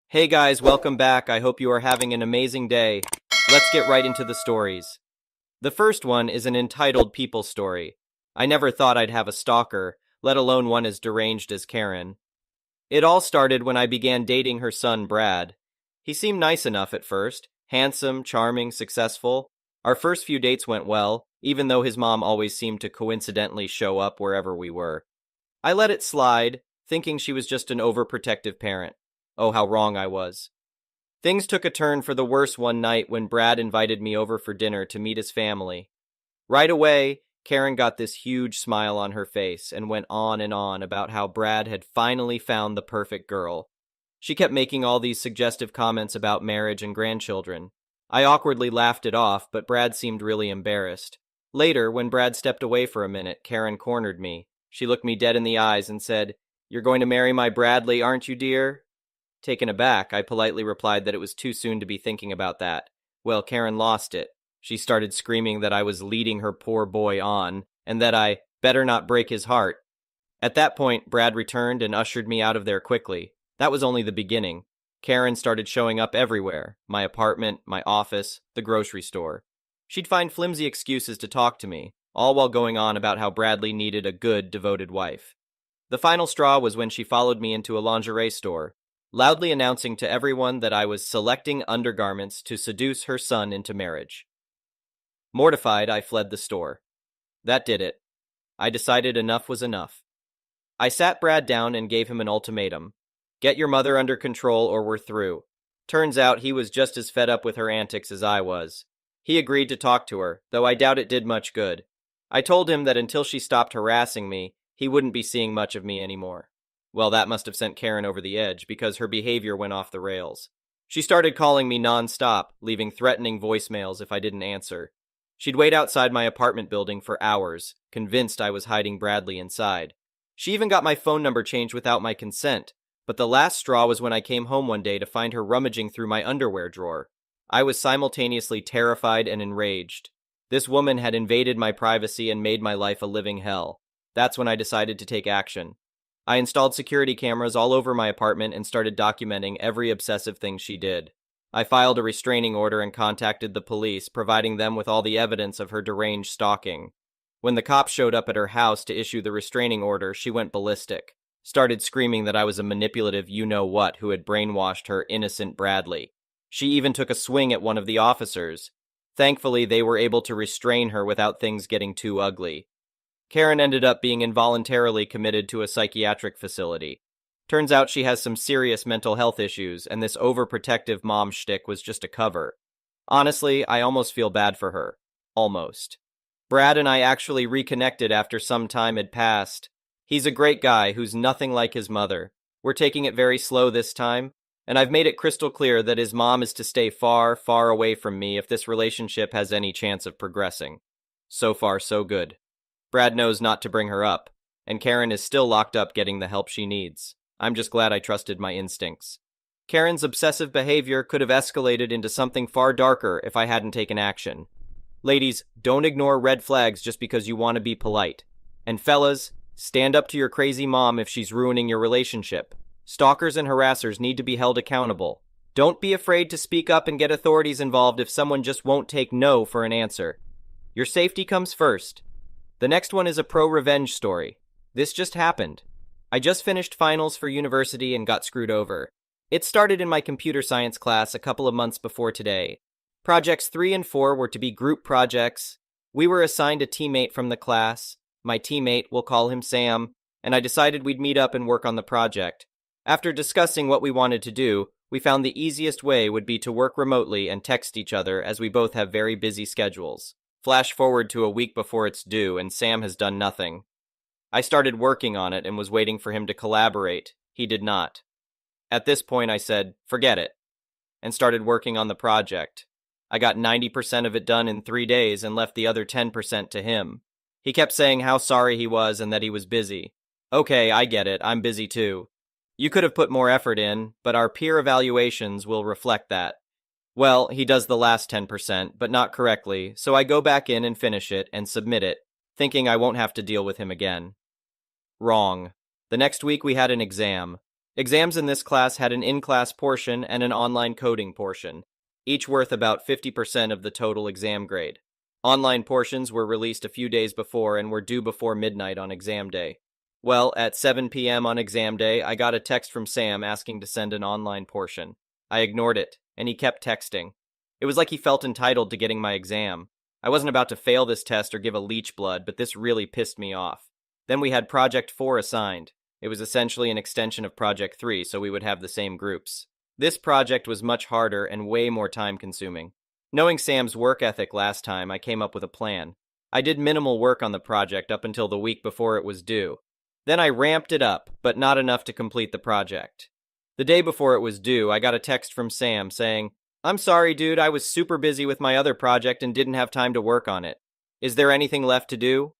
Hey guys, welcome back. I hope you are having an amazing day. Let's get right into the stories. The first one is an entitled people story. I never thought I'd have a stalker, let alone one as deranged as Karen. It all started when I began dating her son, Brad. He seemed nice enough at first, handsome, charming, successful. Our first few dates went well, even though his mom always seemed to coincidentally show up wherever we were. I let it slide, thinking she was just an overprotective parent. Oh, how wrong I was. Things took a turn for the worse one night when Brad invited me over for dinner to meet his family. Right away, Karen got this huge smile on her face and went on and on about how Brad had finally found the perfect girl. She kept making all these suggestive comments about marriage and grandchildren. I awkwardly laughed it off, but Brad seemed really embarrassed. Later, when Brad stepped away for a minute, Karen cornered me. She looked me dead in the eyes and said, "You're going to marry my Bradley, aren't you, dear?" Taken aback, I politely replied that it was too soon to be thinking about that. Well, Karen lost it. She started screaming that I was leading her poor boy on, and that I better not break his heart. At that point, Brad returned and ushered me out of there quickly. That was only the beginning. Karen started showing up everywhere: my apartment, my office, the grocery store. She'd find flimsy excuses to talk to me, all while going on about how Bradley needed a good, devoted wife. The final straw was when she followed me into a lingerie store, loudly announcing to everyone that I was selecting undergarments to seduce her son into marriage. Mortified, I fled the store. That did it. I decided enough was enough. I sat Brad down and gave him an ultimatum. Get your mother under control or we're through. Turns out he was just as fed up with her antics as I was. He agreed to talk to her, though I doubt it did much good. I told him that until she stopped harassing me, he wouldn't be seeing much of me anymore. Well, that must have sent Karen over the edge, because her behavior went off the rails. She started calling me non-stop, leaving threatening voicemails if I didn't answer. She'd wait outside my apartment building for hours, convinced I was hiding Bradley inside. She even got my phone number changed without my consent, but the last straw was when I came home one day to find her rummaging through my underwear drawer. I was simultaneously terrified and enraged. This woman had invaded my privacy and made my life a living hell. That's when I decided to take action. I installed security cameras all over my apartment and started documenting every obsessive thing she did. I filed a restraining order and contacted the police, providing them with all the evidence of her deranged stalking. When the cops showed up at her house to issue the restraining order, she went ballistic, started screaming that I was a manipulative you-know-what who had brainwashed her innocent Bradley. She even took a swing at one of the officers. Thankfully, they were able to restrain her without things getting too ugly. Karen ended up being involuntarily committed to a psychiatric facility. Turns out she has some serious mental health issues, and this overprotective mom shtick was just a cover. Honestly, I almost feel bad for her. Almost. Brad and I actually reconnected after some time had passed. He's a great guy who's nothing like his mother. We're taking it very slow this time, and I've made it crystal clear that his mom is to stay far, far away from me if this relationship has any chance of progressing. So far, so good. Brad knows not to bring her up, and Karen is still locked up getting the help she needs. I'm just glad I trusted my instincts. Karen's obsessive behavior could have escalated into something far darker if I hadn't taken action. Ladies, don't ignore red flags just because you want to be polite. And fellas, stand up to your crazy mom if she's ruining your relationship. Stalkers and harassers need to be held accountable. Don't be afraid to speak up and get authorities involved if someone just won't take no for an answer. Your safety comes first. The next one is a pro-revenge story. This just happened. I just finished finals for university and got screwed over. It started in my computer science class a couple of months before today. Projects 3 and 4 were to be group projects. We were assigned a teammate from the class. My teammate, we'll call him Sam, and I decided we'd meet up and work on the project. After discussing what we wanted to do, we found the easiest way would be to work remotely and text each other, as we both have very busy schedules. Flash forward to a week before it's due, and Sam has done nothing. I started working on it and was waiting for him to collaborate. He did not. At this point, I said, forget it, and started working on the project. I got 90% of it done in 3 days and left the other 10% to him. He kept saying how sorry he was and that he was busy. Okay, I get it, I'm busy too. You could have put more effort in, but our peer evaluations will reflect that. Well, he does the last 10%, but not correctly, so I go back in and finish it and submit it, thinking I won't have to deal with him again. Wrong. The next week we had an exam. Exams in this class had an in-class portion and an online coding portion, each worth about 50% of the total exam grade. Online portions were released a few days before and were due before midnight on exam day. Well, at 7 p.m. on exam day, I got a text from Sam asking to send an online portion. I ignored it, and he kept texting. It was like he felt entitled to getting my exam. I wasn't about to fail this test or give a leech blood, but this really pissed me off. Then we had Project 4 assigned. It was essentially an extension of Project 3, so we would have the same groups. This project was much harder and way more time-consuming. Knowing Sam's work ethic last time, I came up with a plan. I did minimal work on the project up until the week before it was due. Then I ramped it up, but not enough to complete the project. The day before it was due, I got a text from Sam saying, "I'm sorry, dude, I was super busy with my other project and didn't have time to work on it. Is there anything left to do?"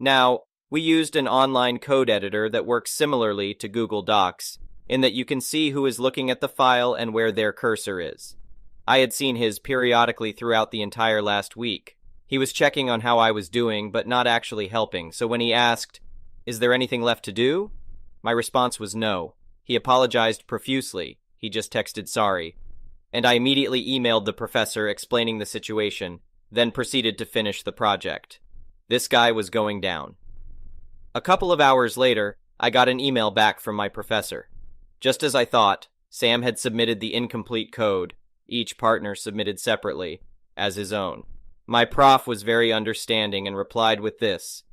Now, we used an online code editor that works similarly to Google Docs, in that you can see who is looking at the file and where their cursor is. I had seen his periodically throughout the entire last week. He was checking on how I was doing, but not actually helping, so when he asked, "Is there anything left to do?" my response was no. He apologized profusely. He just texted sorry. And I immediately emailed the professor explaining the situation, then proceeded to finish the project. This guy was going down. A couple of hours later, I got an email back from my professor. Just as I thought, Sam had submitted the incomplete code, each partner submitted separately, as his own. My prof was very understanding and replied with this: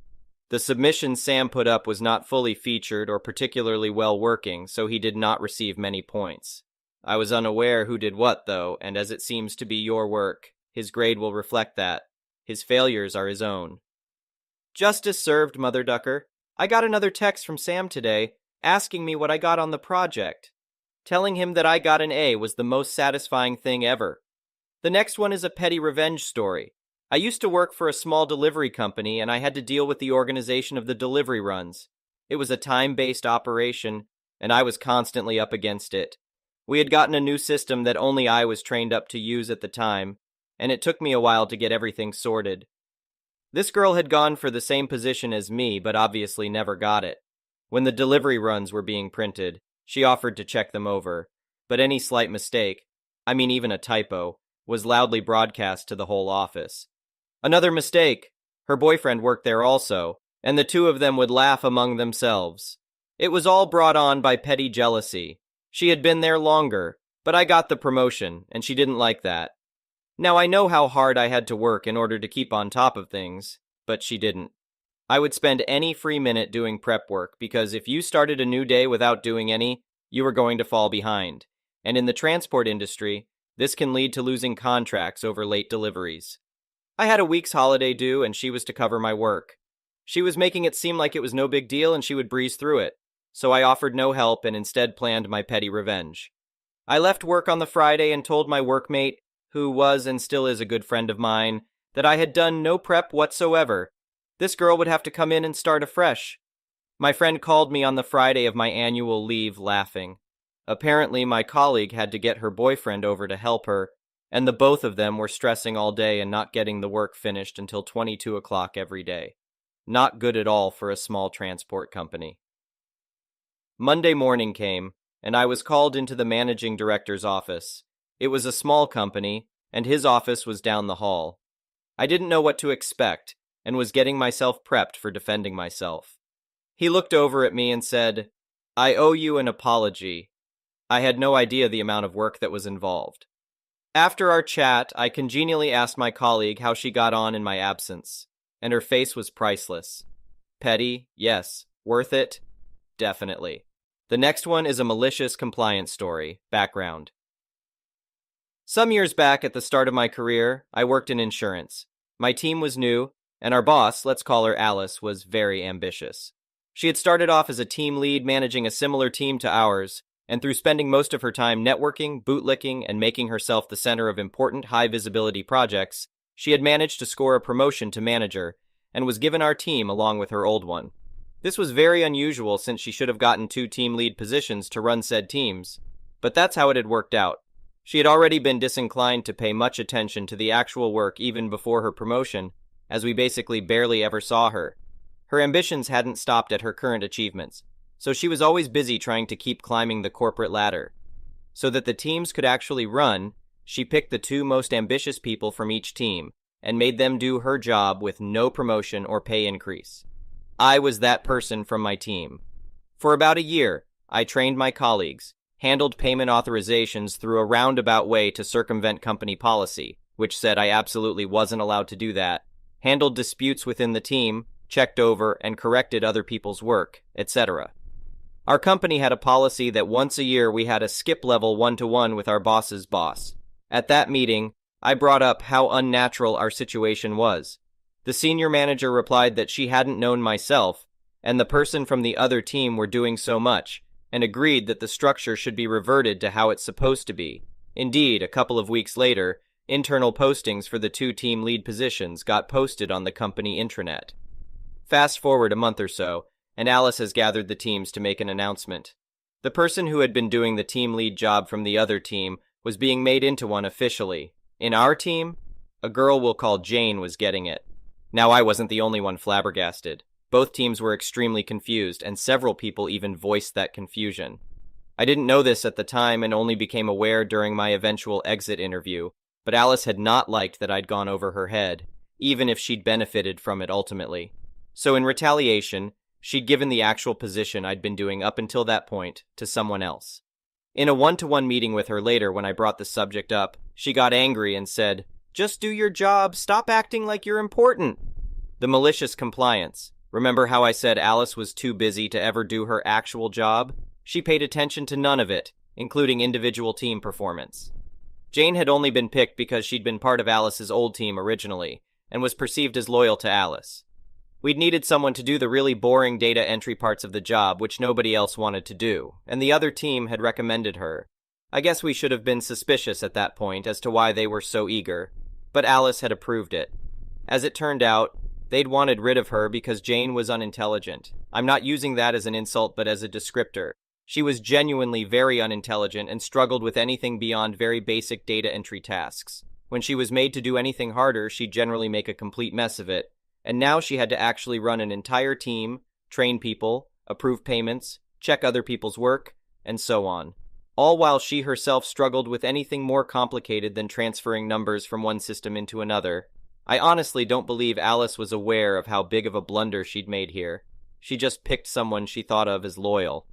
"The submission Sam put up was not fully featured or particularly well working, so he did not receive many points. I was unaware who did what, though, and as it seems to be your work, his grade will reflect that. His failures are his own." Justice served, Mother Ducker. I got another text from Sam today, asking me what I got on the project. Telling him that I got an A was the most satisfying thing ever. The next one is a petty revenge story. I used to work for a small delivery company, and I had to deal with the organization of the delivery runs. It was a time-based operation, and I was constantly up against it. We had gotten a new system that only I was trained up to use at the time, and it took me a while to get everything sorted. This girl had gone for the same position as me, but obviously never got it. When the delivery runs were being printed, she offered to check them over, but any slight mistake, even a typo, was loudly broadcast to the whole office. Another mistake! Her boyfriend worked there also, and the two of them would laugh among themselves. It was all brought on by petty jealousy. She had been there longer, but I got the promotion, and she didn't like that. Now I know how hard I had to work in order to keep on top of things, but she didn't. I would spend any free minute doing prep work, because if you started a new day without doing any, you were going to fall behind. And in the transport industry, this can lead to losing contracts over late deliveries. I had a week's holiday due, and she was to cover my work. She was making it seem like it was no big deal and she would breeze through it, so I offered no help and instead planned my petty revenge. I left work on the Friday and told my workmate, who was and still is a good friend of mine, that I had done no prep whatsoever. This girl would have to come in and start afresh. My friend called me on the Friday of my annual leave laughing. Apparently, my colleague had to get her boyfriend over to help her, and the both of them were stressing all day and not getting the work finished until 22 o'clock every day. Not good at all for a small transport company. Monday morning came, and I was called into the managing director's office. It was a small company, and his office was down the hall. I didn't know what to expect, and was getting myself prepped for defending myself. He looked over at me and said, "I owe you an apology." I had no idea the amount of work that was involved. After our chat, I congenially asked my colleague how she got on in my absence, and her face was priceless. Petty, yes. Worth it? Definitely. The next one is a malicious compliance story. Background. Some years back at the start of my career, I worked in insurance. My team was new, and our boss, let's call her Alice, was very ambitious. She had started off as a team lead managing a similar team to ours, and through spending most of her time networking, bootlicking, and making herself the center of important high-visibility projects, she had managed to score a promotion to manager, and was given our team along with her old one. This was very unusual since she should have gotten 2 team lead positions to run said teams, but that's how it had worked out. She had already been disinclined to pay much attention to the actual work even before her promotion, as we basically barely ever saw her. Her ambitions hadn't stopped at her current achievements. So she was always busy trying to keep climbing the corporate ladder. So that the teams could actually run, she picked the two most ambitious people from each team and made them do her job with no promotion or pay increase. I was that person from my team. For about a year, I trained my colleagues, handled payment authorizations through a roundabout way to circumvent company policy, which said I absolutely wasn't allowed to do that, handled disputes within the team, checked over and corrected other people's work, etc. Our company had a policy that once a year we had a skip level one-to-one with our boss's boss. At that meeting, I brought up how unnatural our situation was. The senior manager replied that she hadn't known myself, and the person from the other team were doing so much, and agreed that the structure should be reverted to how it's supposed to be. Indeed, a couple of weeks later, internal postings for the two team lead positions got posted on the company intranet. Fast forward a month or so, and Alice has gathered the teams to make an announcement. The person who had been doing the team lead job from the other team was being made into one officially. In our team, a girl we'll call Jane was getting it. Now I wasn't the only one flabbergasted. Both teams were extremely confused, and several people even voiced that confusion. I didn't know this at the time and only became aware during my eventual exit interview, but Alice had not liked that I'd gone over her head, even if she'd benefited from it ultimately. So in retaliation, she'd given the actual position I'd been doing up until that point to someone else. In a one-to-one meeting with her later when I brought the subject up, she got angry and said, "Just do your job, stop acting like you're important." The malicious compliance. Remember how I said Alice was too busy to ever do her actual job? She paid attention to none of it, including individual team performance. Jane had only been picked because she'd been part of Alice's old team originally, and was perceived as loyal to Alice. We'd needed someone to do the really boring data entry parts of the job, which nobody else wanted to do, and the other team had recommended her. I guess we should have been suspicious at that point as to why they were so eager, but Alice had approved it. As it turned out, they'd wanted rid of her because Jane was unintelligent. I'm not using that as an insult, but as a descriptor. She was genuinely very unintelligent and struggled with anything beyond very basic data entry tasks. When she was made to do anything harder, she'd generally make a complete mess of it. And now she had to actually run an entire team, train people, approve payments, check other people's work, and so on. All while she herself struggled with anything more complicated than transferring numbers from one system into another. I honestly don't believe Alice was aware of how big of a blunder she'd made here. She just picked someone she thought of as loyal.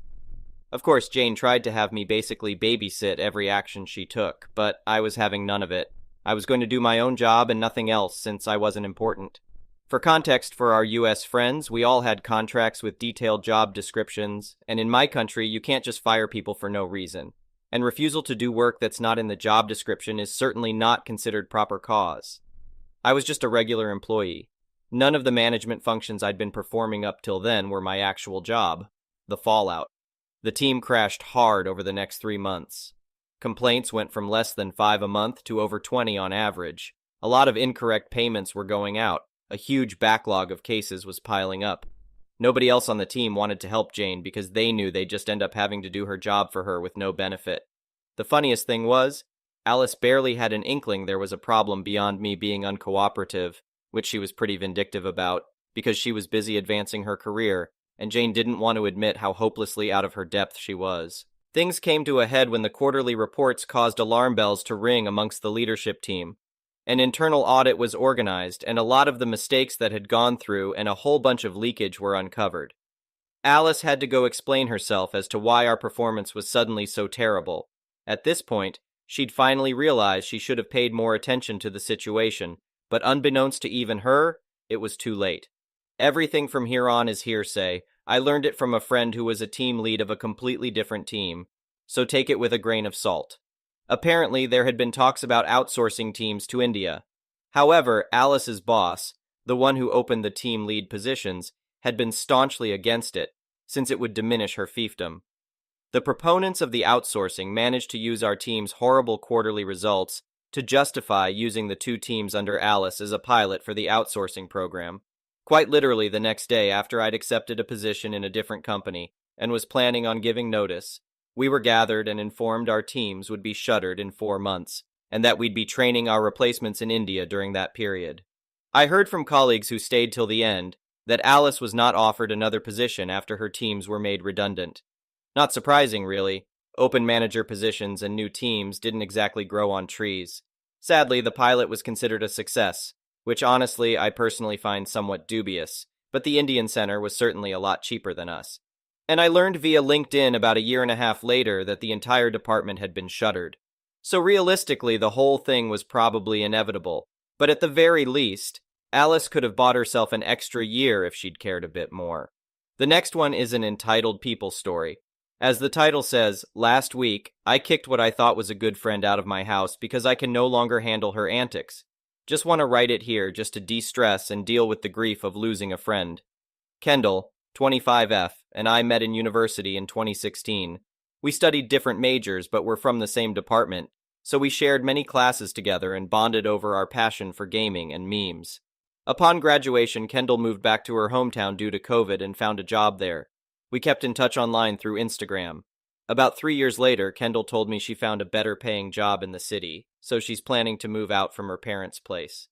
Of course, Jane tried to have me basically babysit every action she took, but I was having none of it. I was going to do my own job and nothing else since I wasn't important. For context for our US friends, we all had contracts with detailed job descriptions, and in my country, you can't just fire people for no reason. And refusal to do work that's not in the job description is certainly not considered proper cause. I was just a regular employee. None of the management functions I'd been performing up till then were my actual job. The fallout. The team crashed hard over the next 3 months. Complaints went from less than 5 a month to over 20 on average. A lot of incorrect payments were going out. A huge backlog of cases was piling up. Nobody else on the team wanted to help Jane because they knew they'd just end up having to do her job for her with no benefit. The funniest thing was, Alice barely had an inkling there was a problem beyond me being uncooperative, which she was pretty vindictive about, because she was busy advancing her career, and Jane didn't want to admit how hopelessly out of her depth she was. Things came to a head when the quarterly reports caused alarm bells to ring amongst the leadership team. An internal audit was organized, and a lot of the mistakes that had gone through and a whole bunch of leakage were uncovered. Alice had to go explain herself as to why our performance was suddenly so terrible. At this point, she'd finally realized she should have paid more attention to the situation, but unbeknownst to even her, it was too late. Everything from here on is hearsay. I learned it from a friend who was a team lead of a completely different team, so take it with a grain of salt. Apparently, there had been talks about outsourcing teams to India. However, Alice's boss, the one who opened the team lead positions, had been staunchly against it, since it would diminish her fiefdom. The proponents of the outsourcing managed to use our team's horrible quarterly results to justify using the two teams under Alice as a pilot for the outsourcing program. Quite literally the next day after I'd accepted a position in a different company and was planning on giving notice, we were gathered and informed our teams would be shuttered in 4 months, and that we'd be training our replacements in India during that period. I heard from colleagues who stayed till the end that Alice was not offered another position after her teams were made redundant. Not surprising, really. Open manager positions and new teams didn't exactly grow on trees. Sadly, the pilot was considered a success, which honestly I personally find somewhat dubious, but the Indian Center was certainly a lot cheaper than us. And I learned via LinkedIn about a year and a half later that the entire department had been shuttered. So realistically, the whole thing was probably inevitable, but at the very least, Alice could have bought herself an extra year if she'd cared a bit more. The next one is an entitled people story. As the title says, last week, I kicked what I thought was a good friend out of my house because I can no longer handle her antics. Just want to write it here just to de-stress and deal with the grief of losing a friend. Kendall, 25F, and I met in university in 2016. We studied different majors but were from the same department, so we shared many classes together and bonded over our passion for gaming and memes. Upon graduation, Kendall moved back to her hometown due to COVID and found a job there. We kept in touch online through Instagram. About 3 years later, Kendall told me she found a better paying job in the city, so she's planning to move out from her parents' place.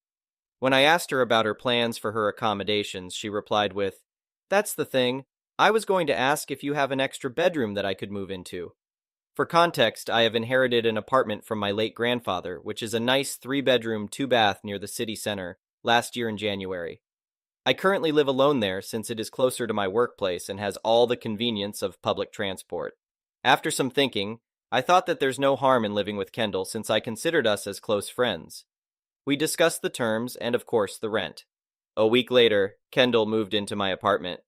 When I asked her about her plans for her accommodations, she replied with, "That's the thing. I was going to ask if you have an extra bedroom that I could move into." For context, I have inherited an apartment from my late grandfather, which is a nice 3-bedroom, 2-bath near the city center, last year in January. I currently live alone there since it is closer to my workplace and has all the convenience of public transport. After some thinking, I thought that there's no harm in living with Kendall since I considered us as close friends. We discussed the terms and, of course, the rent. A week later, Kendall moved into my apartment.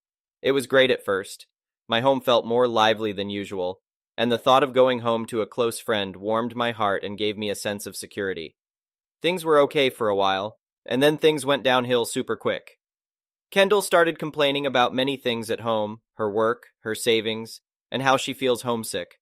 It was great at first. My home felt more lively than usual, and the thought of going home to a close friend warmed my heart and gave me a sense of security. Things were okay for a while, and then things went downhill super quick. Kendall started complaining about many things at home, her work, her savings, and how she feels homesick.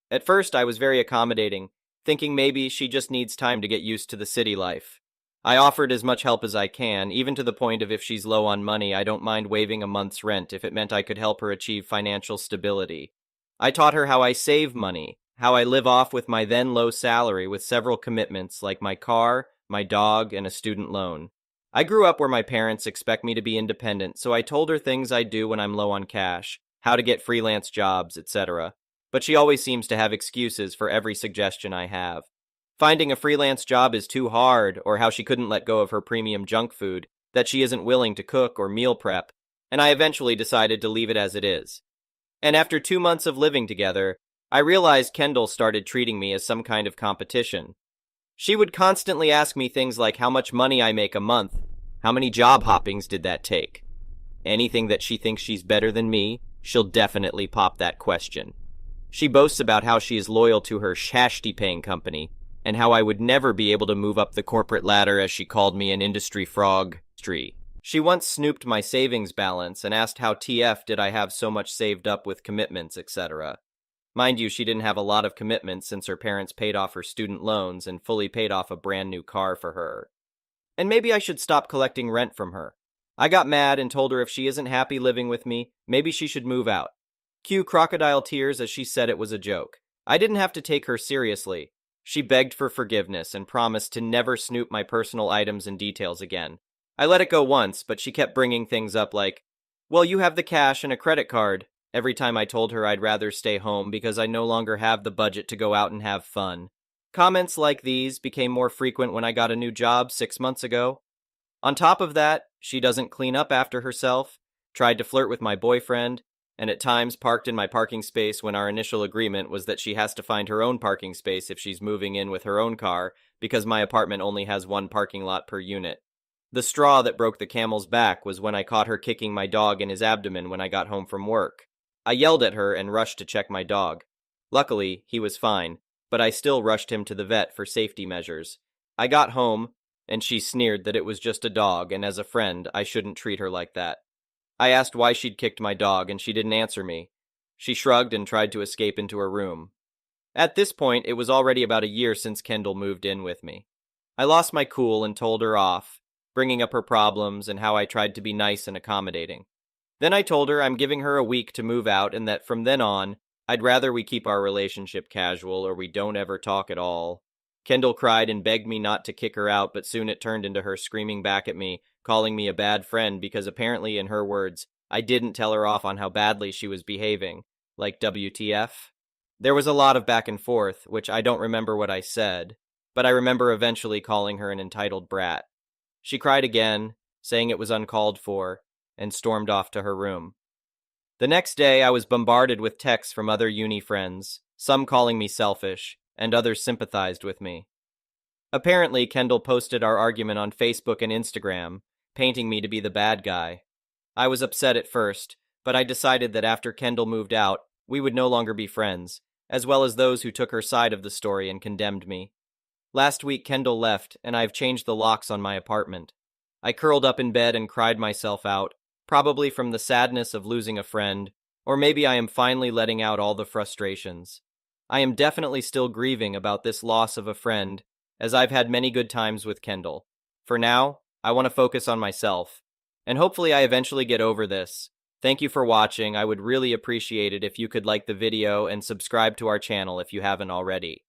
At first, I was very accommodating, thinking maybe she just needs time to get used to the city life. I offered as much help as I can, even to the point of if she's low on money, I don't mind waiving a month's rent if it meant I could help her achieve financial stability. I taught her how I save money, how I live off with my then low salary with several commitments like my car, my dog, and a student loan. I grew up where my parents expect me to be independent, so I told her things I do when I'm low on cash, how to get freelance jobs, etc. But she always seems to have excuses for every suggestion I have. Finding a freelance job is too hard, or how she couldn't let go of her premium junk food, that she isn't willing to cook or meal prep, and I eventually decided to leave it as it is. And after 2 months of living together, I realized Kendall started treating me as some kind of competition. She would constantly ask me things like how much money I make a month, how many job hoppings did that take. Anything that she thinks she's better than me, she'll definitely pop that question. She boasts about how she is loyal to her shashti-paying company, and how I would never be able to move up the corporate ladder as she called me an industry frog. She once snooped my savings balance and asked how TF did I have so much saved up with commitments, etc. Mind you, she didn't have a lot of commitments since her parents paid off her student loans and fully paid off a brand new car for her. And maybe I should stop collecting rent from her. I got mad and told her if she isn't happy living with me, maybe she should move out. Cue crocodile tears as she said it was a joke. I didn't have to take her seriously. She begged for forgiveness and promised to never snoop my personal items and details again. I let it go once, but she kept bringing things up like, "Well, you have the cash and a credit card," every time I told her I'd rather stay home because I no longer have the budget to go out and have fun. Comments like these became more frequent when I got a new job 6 months ago. On top of that, she doesn't clean up after herself, tried to flirt with my boyfriend, and at times parked in my parking space when our initial agreement was that she has to find her own parking space if she's moving in with her own car because my apartment only has one parking lot per unit. The straw that broke the camel's back was when I caught her kicking my dog in his abdomen when I got home from work. I yelled at her and rushed to check my dog. Luckily, he was fine, but I still rushed him to the vet for safety measures. I got home, and she sneered that it was just a dog, and as a friend, I shouldn't treat her like that. I asked why she'd kicked my dog, and she didn't answer me. She shrugged and tried to escape into her room. At this point, it was already about a year since Kendall moved in with me. I lost my cool and told her off, bringing up her problems and how I tried to be nice and accommodating. Then I told her I'm giving her a week to move out and that from then on, I'd rather we keep our relationship casual or we don't ever talk at all. Kendall cried and begged me not to kick her out, but soon it turned into her screaming back at me, calling me a bad friend because apparently, in her words, I didn't tell her off on how badly she was behaving. Like WTF? There was a lot of back and forth, which I don't remember what I said, but I remember eventually calling her an entitled brat. She cried again, saying it was uncalled for, and stormed off to her room. The next day, I was bombarded with texts from other uni friends, some calling me selfish, and others sympathized with me. Apparently, Kendall posted our argument on Facebook and Instagram, painting me to be the bad guy. I was upset at first, but I decided that after Kendall moved out, we would no longer be friends, as well as those who took her side of the story and condemned me. Last week, Kendall left, and I've changed the locks on my apartment. I curled up in bed and cried myself out, probably from the sadness of losing a friend, or maybe I am finally letting out all the frustrations. I am definitely still grieving about this loss of a friend, as I've had many good times with Kendall. For now, I want to focus on myself, and hopefully I eventually get over this. Thank you for watching. I would really appreciate it if you could like the video and subscribe to our channel if you haven't already.